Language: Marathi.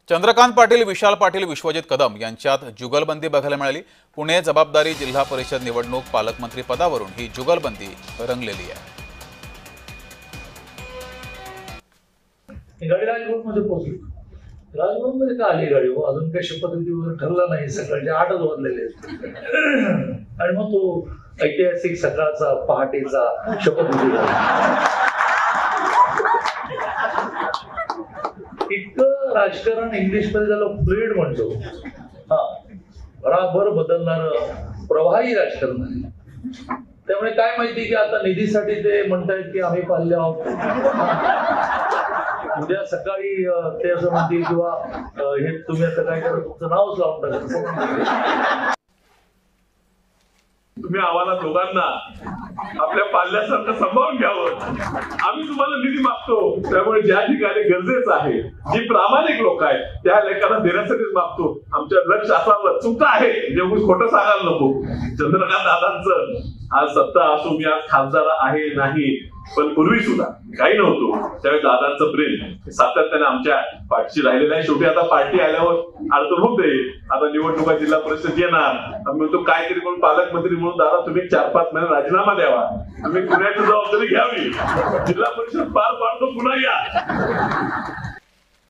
चंद्रकांत पाटील, विशाल पाटील, विश्वजित कदम यांच्यात जुगलबंदी बघायला मिळाली। पुणे जबाबदारी जिल्हा परिषद निवडणूक पालकमंत्री पदावरून ही जुगलबंदी रंगलेली आहे। गाडी राजभवनमध्ये पोहोचली। राजभवनमध्ये का आली गाडी? अजून काही शपथविधी वगैरे ठरला नाही, सकाळचे 8च वाजलेले आहेत आणि मग तो ऐतिहासिक सकाळचा पहाटेचा शपथविधी झाला। इतकं राजकारण इंग्लिश मध्ये त्याला फ्लुइड म्हणतो, बराबर बदलणार प्रवाही राजकारण आहे। त्यामुळे काय माहिती की आता निधीसाठी ते म्हणतायत की आम्ही पाहिले आहोत, उद्या सकाळी ते असं म्हणतील किंवा हे तुम्ही आता काय करा, तुमचं नावच लावून टाका। तुम्ही आम्हाला दोघांना आपल्या पाल्यासारखं सांभाळून घ्यावं। आम्ही तुम्हाला निधी मागतो, त्यामुळे ज्या ठिकाणी गरजेचं आहे, जी प्रामाणिक लोक आहेत त्या लेखांना देण्यासाठीच मागतो। आमच्या लक्ष असावं, चुका आहे जेव्हा खोटं सांगायला नको। चंद्रकांत दादांचं आज सत्ता असो, मी आज खासदार आहे नाही, पण पूर्वी सुद्धा काही नव्हतो त्यावेळी दादांचं प्रेम सातत्याने आमच्या पाठीशी राहिलेलं आहे। शेवटी आता पार्टी आल्यावर अडचण होते, आता निवडणुका जिल्हा परिषद येणार, आम्ही म्हणतो काहीतरी म्हणून पालकमंत्री म्हणून दादा तुम्ही 4-5 महिने राजीनामा द्यावा, आम्ही पुण्याची जबाबदारी घ्यावी, जिल्हा परिषद पार पाडतो, पुन्हा या।